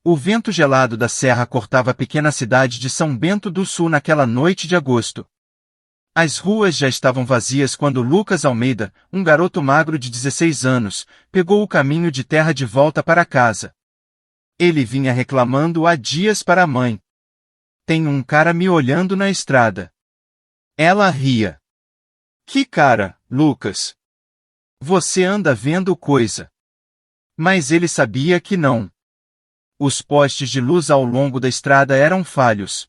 O vento gelado da serra cortava a pequena cidade de São Bento do Sul naquela noite de agosto. As ruas já estavam vazias quando Lucas Almeida, um garoto magro de 16 anos, pegou o caminho de terra de volta para casa. Ele vinha reclamando há dias para a mãe. Tem um cara me olhando na estrada. Ela ria. Que cara, Lucas? Você anda vendo coisa. Mas ele sabia que não. Os postes de luz ao longo da estrada eram falhos.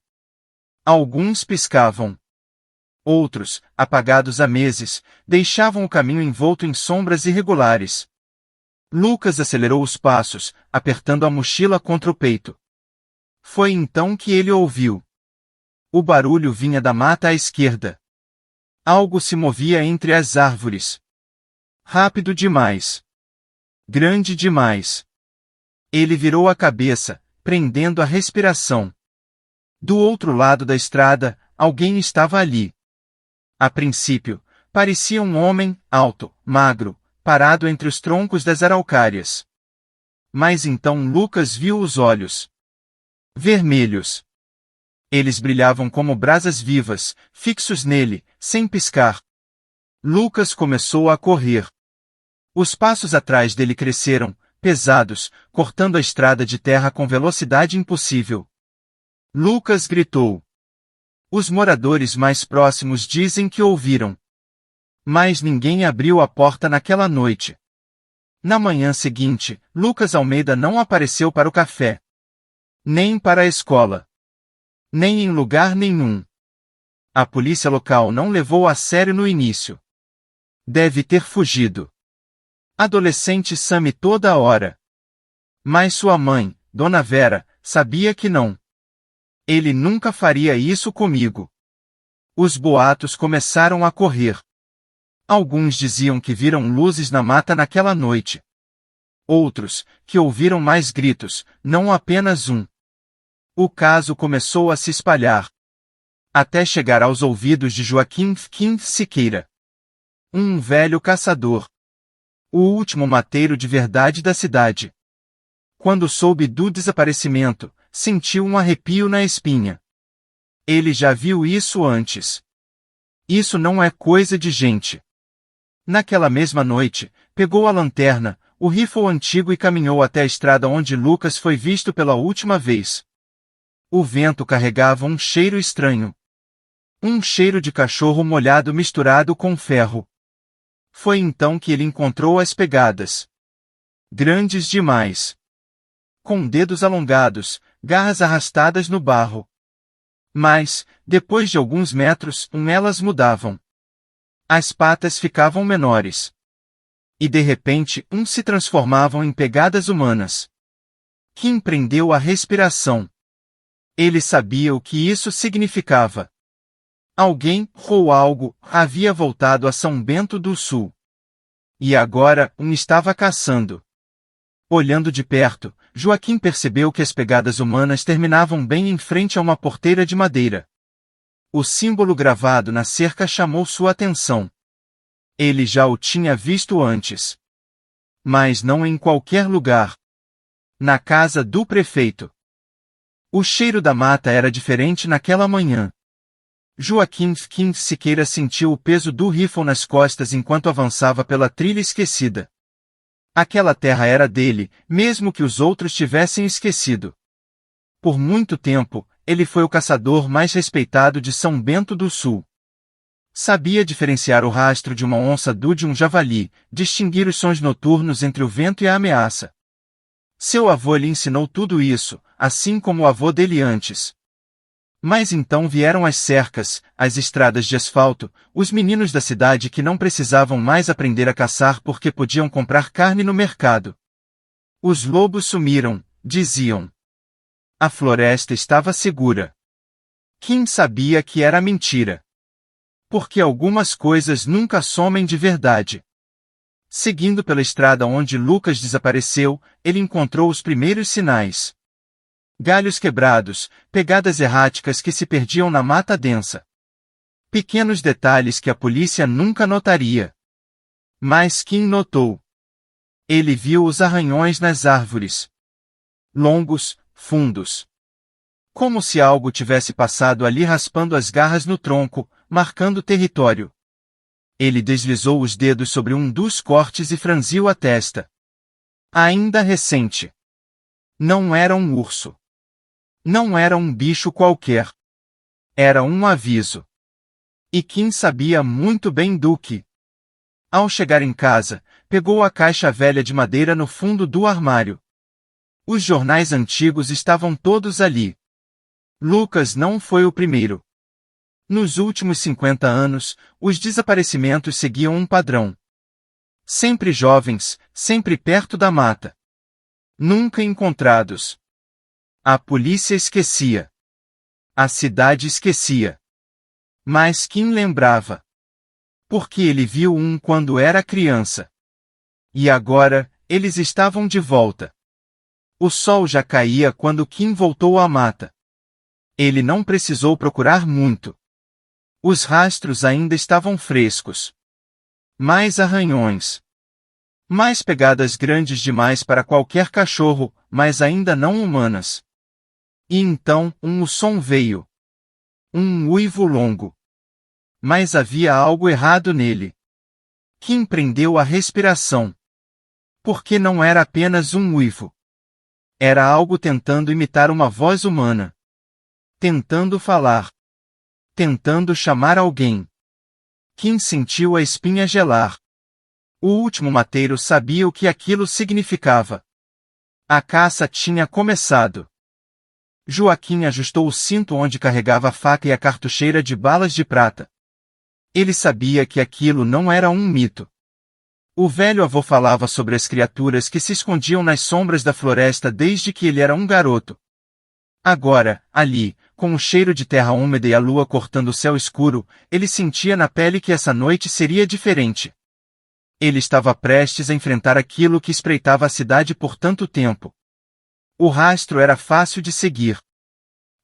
Alguns piscavam. Outros, apagados há meses, deixavam o caminho envolto em sombras irregulares. Lucas acelerou os passos, apertando a mochila contra o peito. Foi então que ele ouviu. O barulho vinha da mata à esquerda. Algo se movia entre as árvores. Rápido demais. Grande demais. Ele virou a cabeça, prendendo a respiração. Do outro lado da estrada, alguém estava ali. A princípio, parecia um homem, alto, magro, parado entre os troncos das araucárias. Mas então Lucas viu os olhos. Vermelhos. Eles brilhavam como brasas vivas, fixos nele, sem piscar. Lucas começou a correr. Os passos atrás dele cresceram, pesados, cortando a estrada de terra com velocidade impossível. Lucas gritou. Os moradores mais próximos dizem que ouviram. Mas ninguém abriu a porta naquela noite. Na manhã seguinte, Lucas Almeida não apareceu para o café. Nem para a escola. Nem em lugar nenhum. A polícia local não levou a sério no início. Deve ter fugido. Adolescente some toda hora. Mas sua mãe, Dona Vera, sabia que não. Ele nunca faria isso comigo. Os boatos começaram a correr. Alguns diziam que viram luzes na mata naquela noite. Outros, que ouviram mais gritos, não apenas um. O caso começou a se espalhar. Até chegar aos ouvidos de Joaquim Siqueira. Um velho caçador. O último mateiro de verdade da cidade. Quando soube do desaparecimento, sentiu um arrepio na espinha. Ele já viu isso antes. Isso não é coisa de gente. Naquela mesma noite, pegou a lanterna, o rifle antigo e caminhou até a estrada onde Lucas foi visto pela última vez. O vento carregava um cheiro estranho. Um cheiro de cachorro molhado misturado com ferro. Foi então que ele encontrou as pegadas. Grandes demais. Com dedos alongados, garras arrastadas no barro. Mas, depois de alguns metros, elas mudavam. As patas ficavam menores. E de repente, se transformavam em pegadas humanas. Kim prendeu a respiração. Ele sabia o que isso significava. Alguém, ou algo, havia voltado a São Bento do Sul. E agora, estava caçando. Olhando de perto, Joaquim percebeu que as pegadas humanas terminavam bem em frente a uma porteira de madeira. O símbolo gravado na cerca chamou sua atenção. Ele já o tinha visto antes. Mas não em qualquer lugar. Na casa do prefeito. O cheiro da mata era diferente naquela manhã. Joaquim Siqueira sentiu o peso do rifle nas costas enquanto avançava pela trilha esquecida. Aquela terra era dele, mesmo que os outros tivessem esquecido. Por muito tempo, ele foi o caçador mais respeitado de São Bento do Sul. Sabia diferenciar o rastro de uma onça de um javali, distinguir os sons noturnos entre o vento e a ameaça. Seu avô lhe ensinou tudo isso, assim como o avô dele antes. Mas então vieram as cercas, as estradas de asfalto, os meninos da cidade que não precisavam mais aprender a caçar porque podiam comprar carne no mercado. Os lobos sumiram, diziam. A floresta estava segura. Kim sabia que era mentira. Porque algumas coisas nunca somem de verdade. Seguindo pela estrada onde Lucas desapareceu, ele encontrou os primeiros sinais. Galhos quebrados, pegadas erráticas que se perdiam na mata densa. Pequenos detalhes que a polícia nunca notaria. Mas Kim notou. Ele viu os arranhões nas árvores. Longos, fundos. Como se algo tivesse passado ali raspando as garras no tronco, marcando território. Ele deslizou os dedos sobre um dos cortes e franziu a testa. Ainda recente. Não era um urso. Não era um bicho qualquer. Era um aviso. E Kim sabia muito bem do que. Ao chegar em casa, pegou a caixa velha de madeira no fundo do armário. Os jornais antigos estavam todos ali. Lucas não foi o primeiro. Nos últimos 50 anos, os desaparecimentos seguiam um padrão. Sempre jovens, sempre perto da mata. Nunca encontrados. A polícia esquecia. A cidade esquecia. Mas Kim lembrava. Porque ele viu um quando era criança. E agora, eles estavam de volta. O sol já caía quando Kim voltou à mata. Ele não precisou procurar muito. Os rastros ainda estavam frescos. Mais arranhões. Mais pegadas grandes demais para qualquer cachorro, mas ainda não humanas. E então, um som veio. Um uivo longo. Mas havia algo errado nele. Kim prendeu a respiração. Porque não era apenas um uivo. Era algo tentando imitar uma voz humana. Tentando falar. Tentando chamar alguém. Kim sentiu a espinha gelar. O último mateiro sabia o que aquilo significava. A caça tinha começado. Joaquim ajustou o cinto onde carregava a faca e a cartucheira de balas de prata. Ele sabia que aquilo não era um mito. O velho avô falava sobre as criaturas que se escondiam nas sombras da floresta desde que ele era um garoto. Agora, ali, com o cheiro de terra úmida e a lua cortando o céu escuro, ele sentia na pele que essa noite seria diferente. Ele estava prestes a enfrentar aquilo que espreitava a cidade por tanto tempo. O rastro era fácil de seguir.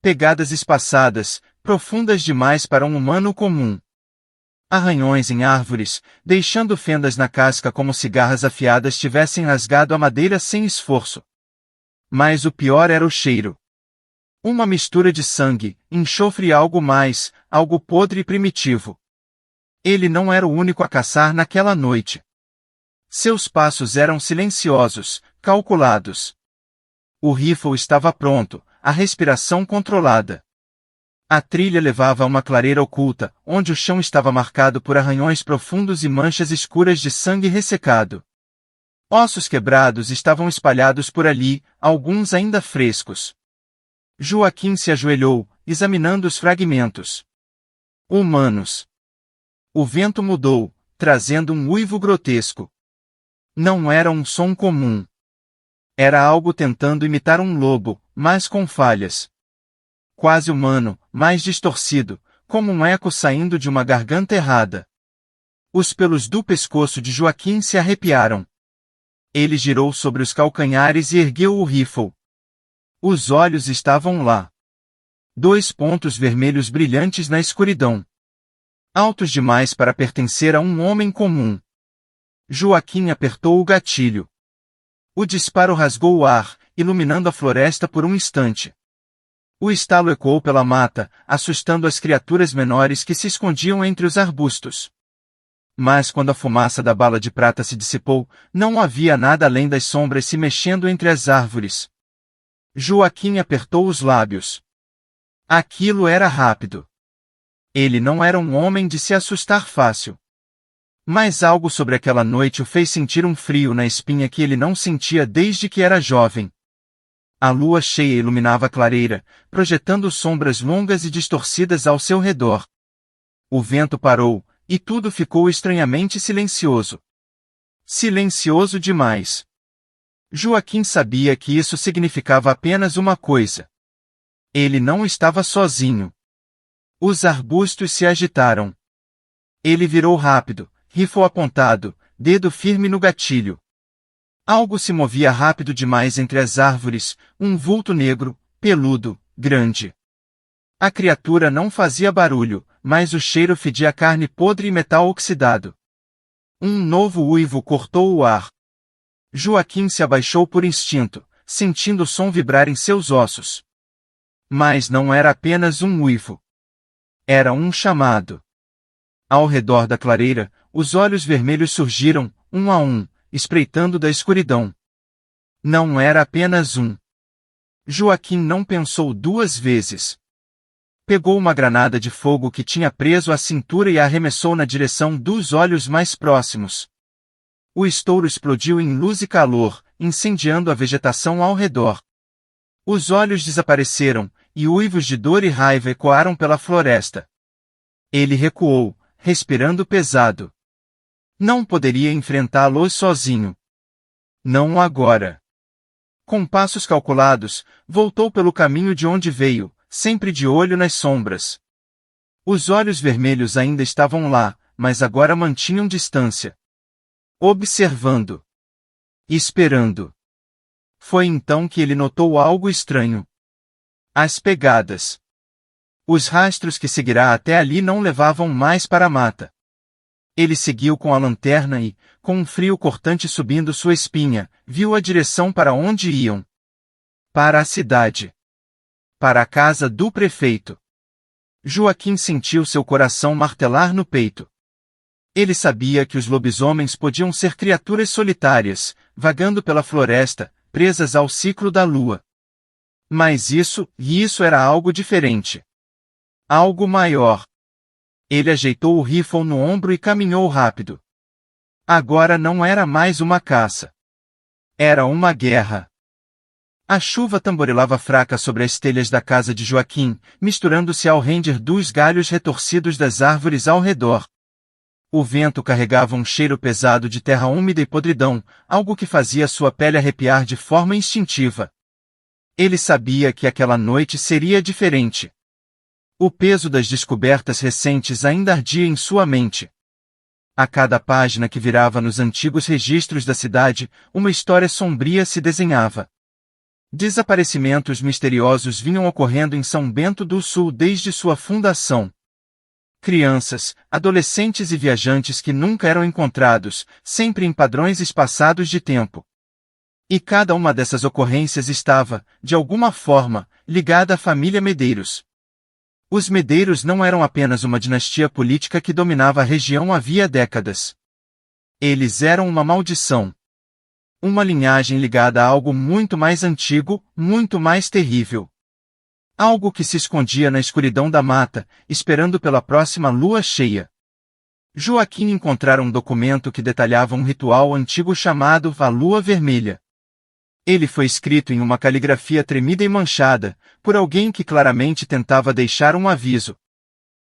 Pegadas espaçadas, profundas demais para um humano comum. Arranhões em árvores, deixando fendas na casca como se garras afiadas tivessem rasgado a madeira sem esforço. Mas o pior era o cheiro. Uma mistura de sangue, enxofre e algo mais, algo podre e primitivo. Ele não era o único a caçar naquela noite. Seus passos eram silenciosos, calculados. O rifle estava pronto, a respiração controlada. A trilha levava a uma clareira oculta, onde o chão estava marcado por arranhões profundos e manchas escuras de sangue ressecado. Ossos quebrados estavam espalhados por ali, alguns ainda frescos. Joaquim se ajoelhou, examinando os fragmentos. Humanos. O vento mudou, trazendo um uivo grotesco. Não era um som comum. Era algo tentando imitar um lobo, mas com falhas. Quase humano, mais distorcido, como um eco saindo de uma garganta errada. Os pelos do pescoço de Joaquim se arrepiaram. Ele girou sobre os calcanhares e ergueu o rifle. Os olhos estavam lá. 2 pontos vermelhos brilhantes na escuridão. Altos demais para pertencer a um homem comum. Joaquim apertou o gatilho. O disparo rasgou o ar, iluminando a floresta por um instante. O estalo ecoou pela mata, assustando as criaturas menores que se escondiam entre os arbustos. Mas quando a fumaça da bala de prata se dissipou, não havia nada além das sombras se mexendo entre as árvores. Joaquim apertou os lábios. Aquilo era rápido. Ele não era um homem de se assustar fácil. Mas algo sobre aquela noite o fez sentir um frio na espinha que ele não sentia desde que era jovem. A lua cheia iluminava a clareira, projetando sombras longas e distorcidas ao seu redor. O vento parou, e tudo ficou estranhamente silencioso. Silencioso demais. Joaquim sabia que isso significava apenas uma coisa. Ele não estava sozinho. Os arbustos se agitaram. Ele virou rápido, rifle apontado, dedo firme no gatilho. Algo se movia rápido demais entre as árvores, um vulto negro, peludo, grande. A criatura não fazia barulho, mas o cheiro fedia carne podre e metal oxidado. Um novo uivo cortou o ar. Joaquim se abaixou por instinto, sentindo o som vibrar em seus ossos. Mas não era apenas um uivo. Era um chamado. Ao redor da clareira, os olhos vermelhos surgiram, um a um, espreitando da escuridão. Não era apenas um. Joaquim não pensou duas vezes. Pegou uma granada de fogo que tinha preso à cintura e a arremessou na direção dos olhos mais próximos. O estouro explodiu em luz e calor, incendiando a vegetação ao redor. Os olhos desapareceram, e uivos de dor e raiva ecoaram pela floresta. Ele recuou, respirando pesado. Não poderia enfrentá-los sozinho. Não agora. Com passos calculados, voltou pelo caminho de onde veio, sempre de olho nas sombras. Os olhos vermelhos ainda estavam lá, mas agora mantinham distância. Observando. Esperando. Foi então que ele notou algo estranho. As pegadas. Os rastros que seguirá até ali não levavam mais para a mata. Ele seguiu com a lanterna e, com um frio cortante subindo sua espinha, viu a direção para onde iam. Para a cidade. Para a casa do prefeito. Joaquim sentiu seu coração martelar no peito. Ele sabia que os lobisomens podiam ser criaturas solitárias, vagando pela floresta, presas ao ciclo da lua. Mas isso era algo diferente. Algo maior. Ele ajeitou o rifle no ombro e caminhou rápido. Agora não era mais uma caça. Era uma guerra. A chuva tamborilava fraca sobre as telhas da casa de Joaquim, misturando-se ao render dos galhos retorcidos das árvores ao redor. O vento carregava um cheiro pesado de terra úmida e podridão, algo que fazia sua pele arrepiar de forma instintiva. Ele sabia que aquela noite seria diferente. O peso das descobertas recentes ainda ardia em sua mente. A cada página que virava nos antigos registros da cidade, uma história sombria se desenhava. Desaparecimentos misteriosos vinham ocorrendo em São Bento do Sul desde sua fundação. Crianças, adolescentes e viajantes que nunca eram encontrados, sempre em padrões espaçados de tempo. E cada uma dessas ocorrências estava, de alguma forma, ligada à família Medeiros. Os Medeiros não eram apenas uma dinastia política que dominava a região havia décadas. Eles eram uma maldição. Uma linhagem ligada a algo muito mais antigo, muito mais terrível. Algo que se escondia na escuridão da mata, esperando pela próxima lua cheia. Joaquim encontrara um documento que detalhava um ritual antigo chamado a Lua Vermelha. Ele foi escrito em uma caligrafia tremida e manchada, por alguém que claramente tentava deixar um aviso.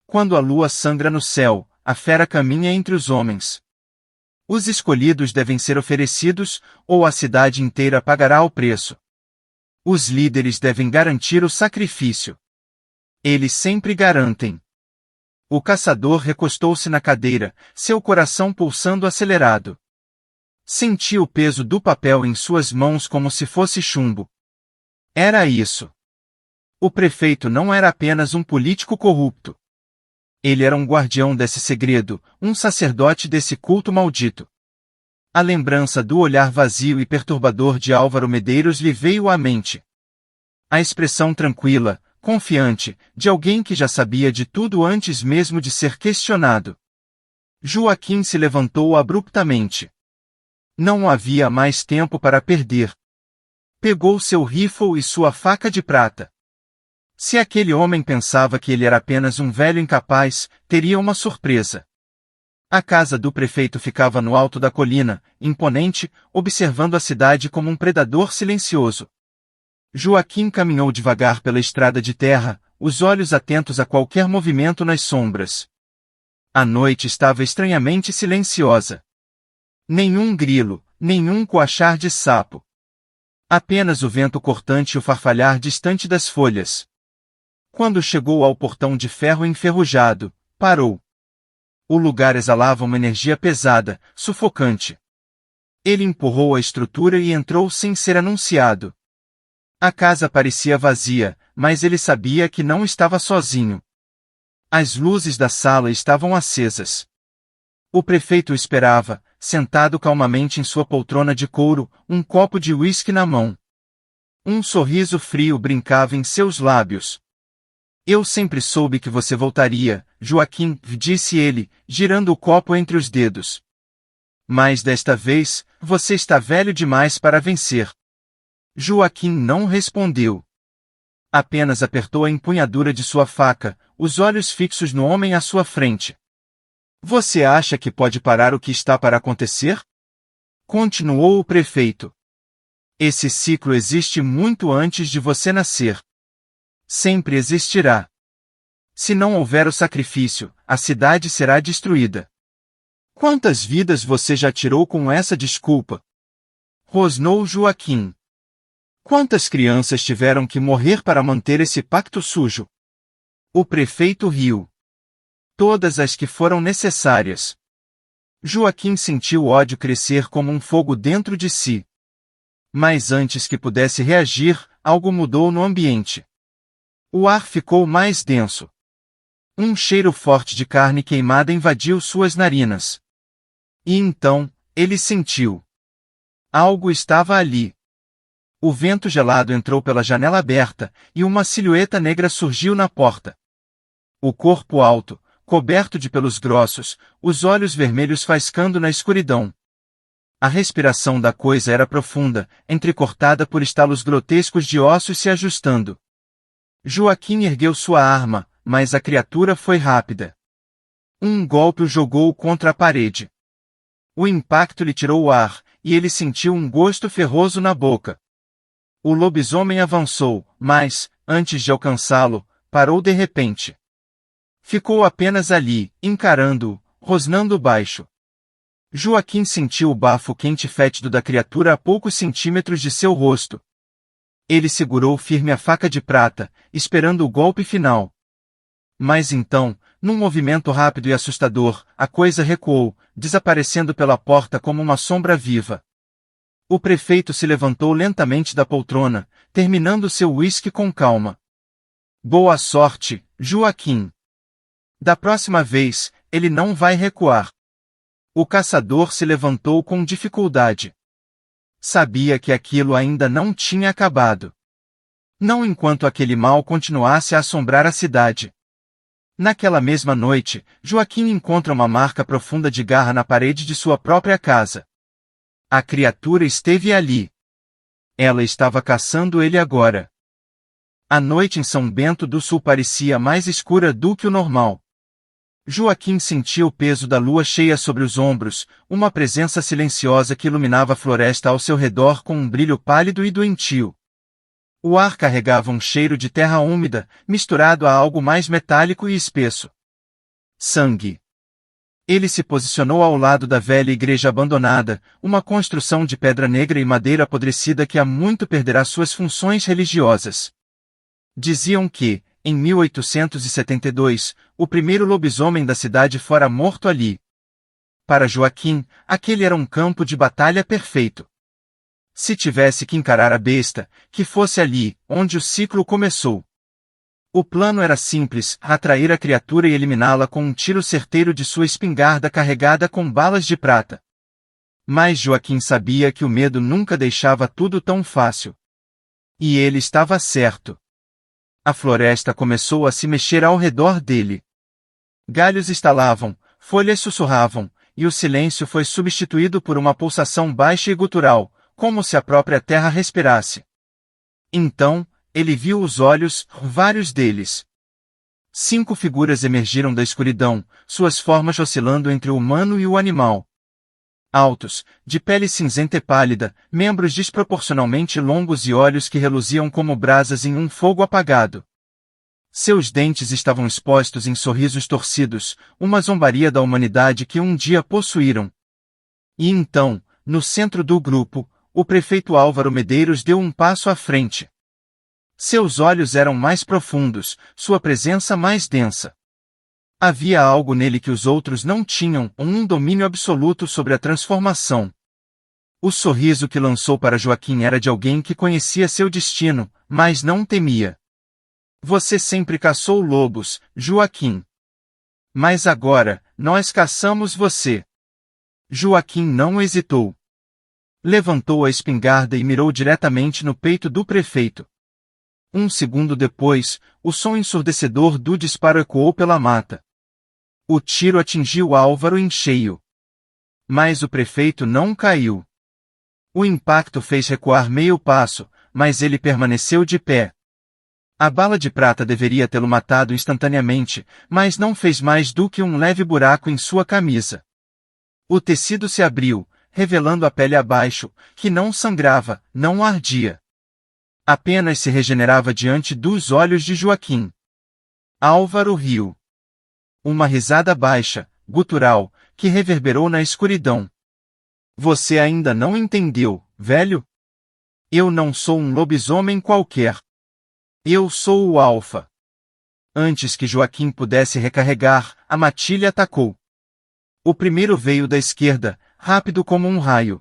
Quando a lua sangra no céu, a fera caminha entre os homens. Os escolhidos devem ser oferecidos, ou a cidade inteira pagará o preço. Os líderes devem garantir o sacrifício. Eles sempre garantem. O caçador recostou-se na cadeira, seu coração pulsando acelerado. Sentia o peso do papel em suas mãos como se fosse chumbo. Era isso. O prefeito não era apenas um político corrupto. Ele era um guardião desse segredo, um sacerdote desse culto maldito. A lembrança do olhar vazio e perturbador de Álvaro Medeiros lhe veio à mente. A expressão tranquila, confiante, de alguém que já sabia de tudo antes mesmo de ser questionado. Joaquim se levantou abruptamente. Não havia mais tempo para perder. Pegou seu rifle e sua faca de prata. Se aquele homem pensava que ele era apenas um velho incapaz, teria uma surpresa. A casa do prefeito ficava no alto da colina, imponente, observando a cidade como um predador silencioso. Joaquim caminhou devagar pela estrada de terra, os olhos atentos a qualquer movimento nas sombras. A noite estava estranhamente silenciosa. Nenhum grilo, nenhum coachar de sapo. Apenas o vento cortante e o farfalhar distante das folhas. Quando chegou ao portão de ferro enferrujado, parou. O lugar exalava uma energia pesada, sufocante. Ele empurrou a estrutura e entrou sem ser anunciado. A casa parecia vazia, mas ele sabia que não estava sozinho. As luzes da sala estavam acesas. O prefeito o esperava, sentado calmamente em sua poltrona de couro, um copo de uísque na mão. Um sorriso frio brincava em seus lábios. Eu sempre soube que você voltaria, Joaquim, disse ele, girando o copo entre os dedos. Mas desta vez, você está velho demais para vencer. Joaquim não respondeu. Apenas apertou a empunhadura de sua faca, os olhos fixos no homem à sua frente. Você acha que pode parar o que está para acontecer? Continuou o prefeito. Esse ciclo existe muito antes de você nascer. Sempre existirá. Se não houver o sacrifício, a cidade será destruída. Quantas vidas você já tirou com essa desculpa? Rosnou Joaquim. Quantas crianças tiveram que morrer para manter esse pacto sujo? O prefeito riu. Todas as que foram necessárias. Joaquim sentiu o ódio crescer como um fogo dentro de si. Mas antes que pudesse reagir, algo mudou no ambiente. O ar ficou mais denso. Um cheiro forte de carne queimada invadiu suas narinas. E então, ele sentiu. Algo estava ali. O vento gelado entrou pela janela aberta, e uma silhueta negra surgiu na porta. O corpo alto, coberto de pelos grossos, os olhos vermelhos faiscando na escuridão. A respiração da coisa era profunda, entrecortada por estalos grotescos de ossos se ajustando. Joaquim ergueu sua arma, mas a criatura foi rápida. Um golpe o jogou contra a parede. O impacto lhe tirou o ar, e ele sentiu um gosto ferroso na boca. O lobisomem avançou, mas, antes de alcançá-lo, parou de repente. Ficou apenas ali, encarando-o, rosnando baixo. Joaquim sentiu o bafo quente e fétido da criatura a poucos centímetros de seu rosto. Ele segurou firme a faca de prata, esperando o golpe final. Mas então, num movimento rápido e assustador, a coisa recuou, desaparecendo pela porta como uma sombra viva. O prefeito se levantou lentamente da poltrona, terminando seu uísque com calma. Boa sorte, Joaquim. Da próxima vez, ele não vai recuar. O caçador se levantou com dificuldade. Sabia que aquilo ainda não tinha acabado. Não enquanto aquele mal continuasse a assombrar a cidade. Naquela mesma noite, Joaquim encontra uma marca profunda de garra na parede de sua própria casa. A criatura esteve ali. Ela estava caçando ele agora. A noite em São Bento do Sul parecia mais escura do que o normal. Joaquim sentia o peso da lua cheia sobre os ombros, uma presença silenciosa que iluminava a floresta ao seu redor com um brilho pálido e doentio. O ar carregava um cheiro de terra úmida, misturado a algo mais metálico e espesso. Sangue. Ele se posicionou ao lado da velha igreja abandonada, uma construção de pedra negra e madeira apodrecida que há muito perderá suas funções religiosas. Diziam que, em 1872, o primeiro lobisomem da cidade fora morto ali. Para Joaquim, aquele era um campo de batalha perfeito. Se tivesse que encarar a besta, que fosse ali, onde o ciclo começou. O plano era simples, atrair a criatura e eliminá-la com um tiro certeiro de sua espingarda carregada com balas de prata. Mas Joaquim sabia que o medo nunca deixava tudo tão fácil. E ele estava certo. A floresta começou a se mexer ao redor dele. Galhos estalavam, folhas sussurravam, e o silêncio foi substituído por uma pulsação baixa e gutural, como se a própria terra respirasse. Então, ele viu os olhos, vários deles. 5 figuras emergiram da escuridão, suas formas oscilando entre o humano e o animal. Altos, de pele cinzenta e pálida, membros desproporcionalmente longos e olhos que reluziam como brasas em um fogo apagado. Seus dentes estavam expostos em sorrisos torcidos, uma zombaria da humanidade que um dia possuíram. E então, no centro do grupo, o prefeito Álvaro Medeiros deu um passo à frente. Seus olhos eram mais profundos, sua presença mais densa. Havia algo nele que os outros não tinham, um domínio absoluto sobre a transformação. O sorriso que lançou para Joaquim era de alguém que conhecia seu destino, mas não temia. Você sempre caçou lobos, Joaquim. Mas agora, nós caçamos você. Joaquim não hesitou. Levantou a espingarda e mirou diretamente no peito do prefeito. Um segundo depois, o som ensurdecedor do disparo ecoou pela mata. O tiro atingiu Álvaro em cheio. Mas o prefeito não caiu. O impacto fez recuar meio passo, mas ele permaneceu de pé. A bala de prata deveria tê-lo matado instantaneamente, mas não fez mais do que um leve buraco em sua camisa. O tecido se abriu, revelando a pele abaixo, que não sangrava, não ardia. Apenas se regenerava diante dos olhos de Joaquim. Álvaro riu. Uma risada baixa, gutural, que reverberou na escuridão. Você ainda não entendeu, velho? Eu não sou um lobisomem qualquer. Eu sou o Alfa. Antes que Joaquim pudesse recarregar, a matilha atacou. O primeiro veio da esquerda, rápido como um raio.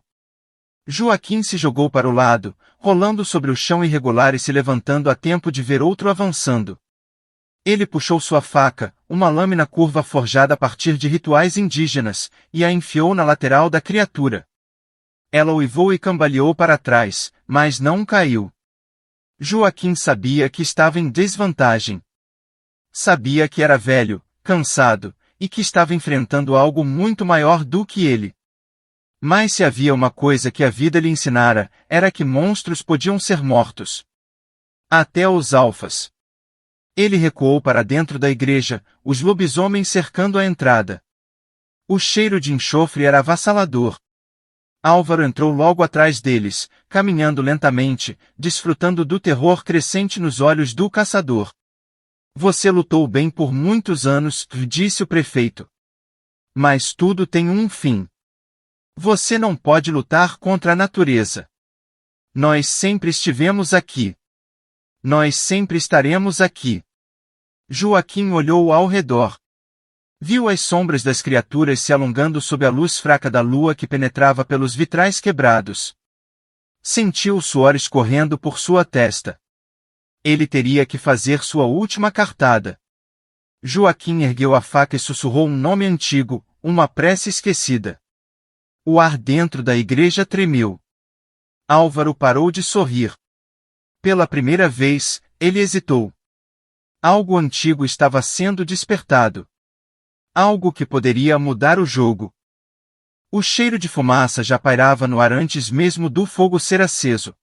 Joaquim se jogou para o lado, rolando sobre o chão irregular e se levantando a tempo de ver outro avançando. Ele puxou sua faca, uma lâmina curva forjada a partir de rituais indígenas, e a enfiou na lateral da criatura. Ela uivou e cambaleou para trás, mas não caiu. Joaquim sabia que estava em desvantagem. Sabia que era velho, cansado, e que estava enfrentando algo muito maior do que ele. Mas se havia uma coisa que a vida lhe ensinara, era que monstros podiam ser mortos. Até os alfas. Ele recuou para dentro da igreja, os lobisomens cercando a entrada. O cheiro de enxofre era avassalador. Álvaro entrou logo atrás deles, caminhando lentamente, desfrutando do terror crescente nos olhos do caçador. Você lutou bem por muitos anos, disse o prefeito. Mas tudo tem um fim. Você não pode lutar contra a natureza. Nós sempre estivemos aqui. Nós sempre estaremos aqui. Joaquim olhou ao redor. Viu as sombras das criaturas se alongando sob a luz fraca da lua que penetrava pelos vitrais quebrados. Sentiu o suor escorrendo por sua testa. Ele teria que fazer sua última cartada. Joaquim ergueu a faca e sussurrou um nome antigo, uma prece esquecida. O ar dentro da igreja tremeu. Álvaro parou de sorrir. Pela primeira vez, ele hesitou. Algo antigo estava sendo despertado. Algo que poderia mudar o jogo. O cheiro de fumaça já pairava no ar antes mesmo do fogo ser aceso.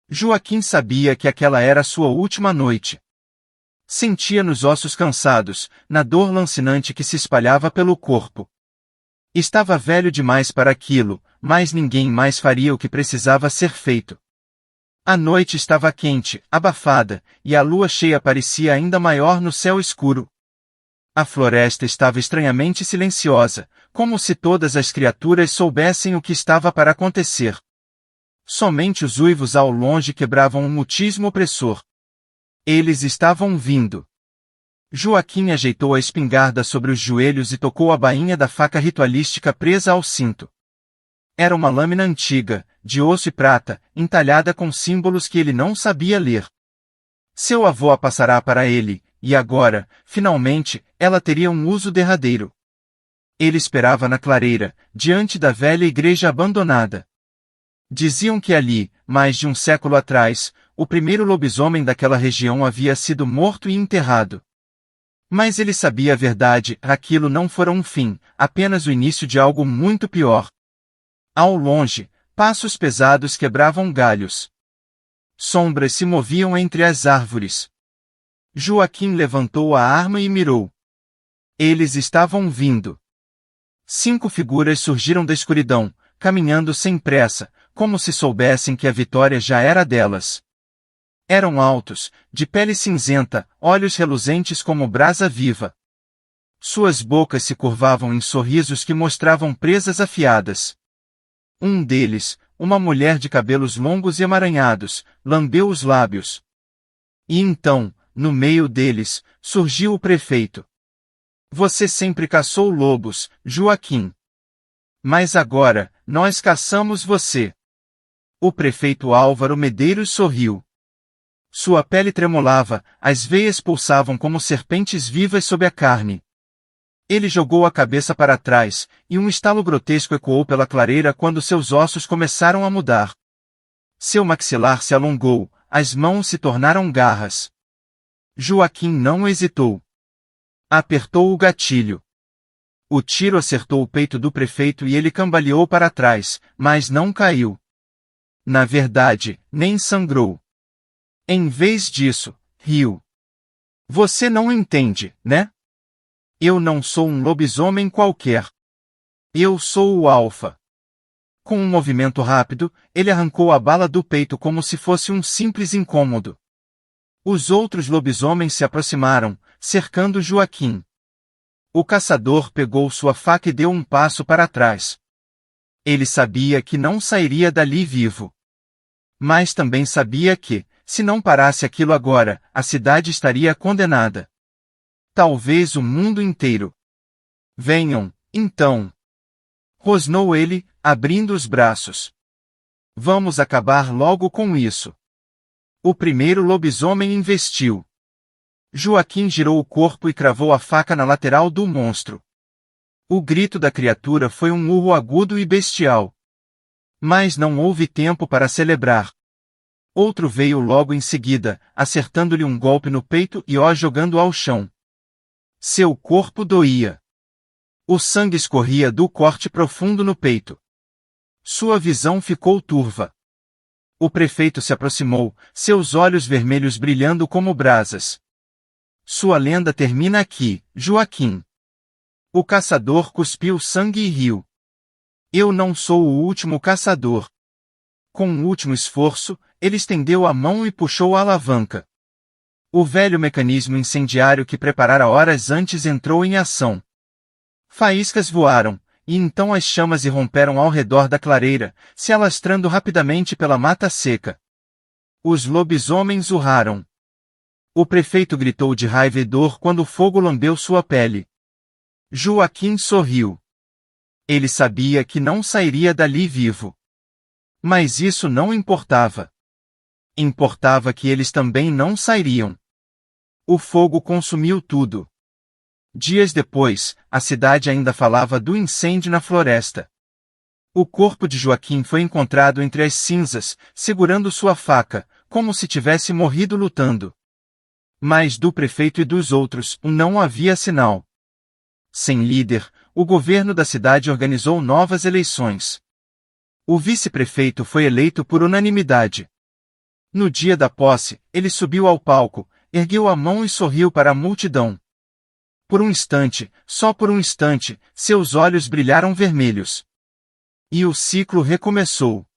Joaquim sabia que aquela era sua última noite. Sentia nos ossos cansados, na dor lancinante que se espalhava pelo corpo. Estava velho demais para aquilo, mas ninguém mais faria o que precisava ser feito. A noite estava quente, abafada, e a lua cheia parecia ainda maior no céu escuro. A floresta estava estranhamente silenciosa, como se todas as criaturas soubessem o que estava para acontecer. Somente os uivos ao longe quebravam um mutismo opressor. Eles estavam vindo. Joaquim ajeitou a espingarda sobre os joelhos e tocou a bainha da faca ritualística presa ao cinto. Era uma lâmina antiga, de osso e prata, entalhada com símbolos que ele não sabia ler. Seu avô a passará para ele, e agora, finalmente, ela teria um uso derradeiro. Ele esperava na clareira, diante da velha igreja abandonada. Diziam que ali, mais de um século atrás, o primeiro lobisomem daquela região havia sido morto e enterrado. Mas ele sabia a verdade, aquilo não fora um fim, apenas o início de algo muito pior. Ao longe, passos pesados quebravam galhos. Sombras se moviam entre as árvores. Joaquim levantou a arma e mirou. Eles estavam vindo. 5 figuras surgiram da escuridão, caminhando sem pressa, como se soubessem que a vitória já era delas. Eram altos, de pele cinzenta, olhos reluzentes como brasa viva. Suas bocas se curvavam em sorrisos que mostravam presas afiadas. Um deles, uma mulher de cabelos longos e emaranhados, lambeu os lábios. E então, no meio deles, surgiu o prefeito. Você sempre caçou lobos, Joaquim. Mas agora, nós caçamos você. O prefeito Álvaro Medeiros sorriu. Sua pele tremulava, as veias pulsavam como serpentes vivas sob a carne. Ele jogou a cabeça para trás, e um estalo grotesco ecoou pela clareira quando seus ossos começaram a mudar. Seu maxilar se alongou, as mãos se tornaram garras. Joaquim não hesitou. Apertou o gatilho. O tiro acertou o peito do prefeito e ele cambaleou para trás, mas não caiu. Na verdade, nem sangrou. Em vez disso, riu. Você não entende, né? Eu não sou um lobisomem qualquer. Eu sou o Alfa. Com um movimento rápido, ele arrancou a bala do peito como se fosse um simples incômodo. Os outros lobisomens se aproximaram, cercando Joaquim. O caçador pegou sua faca e deu um passo para trás. Ele sabia que não sairia dali vivo. Mas também sabia que, se não parasse aquilo agora, a cidade estaria condenada. Talvez o mundo inteiro. Venham, então. Rosnou ele, abrindo os braços. Vamos acabar logo com isso. O primeiro lobisomem investiu. Joaquim girou o corpo e cravou a faca na lateral do monstro. O grito da criatura foi um urro agudo e bestial. Mas não houve tempo para celebrar. Outro veio logo em seguida, acertando-lhe um golpe no peito e o jogando ao chão. Seu corpo doía. O sangue escorria do corte profundo no peito. Sua visão ficou turva. O prefeito se aproximou, seus olhos vermelhos brilhando como brasas. Sua lenda termina aqui, Joaquim. O caçador cuspiu sangue e riu. Eu não sou o último caçador. Com um último esforço, ele estendeu a mão e puxou a alavanca. O velho mecanismo incendiário que preparara horas antes entrou em ação. Faíscas voaram, e então as chamas irromperam ao redor da clareira, se alastrando rapidamente pela mata seca. Os lobisomens urraram. O prefeito gritou de raiva e dor quando o fogo lambeu sua pele. Joaquim sorriu. Ele sabia que não sairia dali vivo. Mas isso não importava. Importava que eles também não sairiam. O fogo consumiu tudo. Dias depois, a cidade ainda falava do incêndio na floresta. O corpo de Joaquim foi encontrado entre as cinzas, segurando sua faca, como se tivesse morrido lutando. Mas do prefeito e dos outros, não havia sinal. Sem líder, o governo da cidade organizou novas eleições. O vice-prefeito foi eleito por unanimidade. No dia da posse, ele subiu ao palco, ergueu a mão e sorriu para a multidão. Por um instante, só por um instante, seus olhos brilharam vermelhos. E o ciclo recomeçou.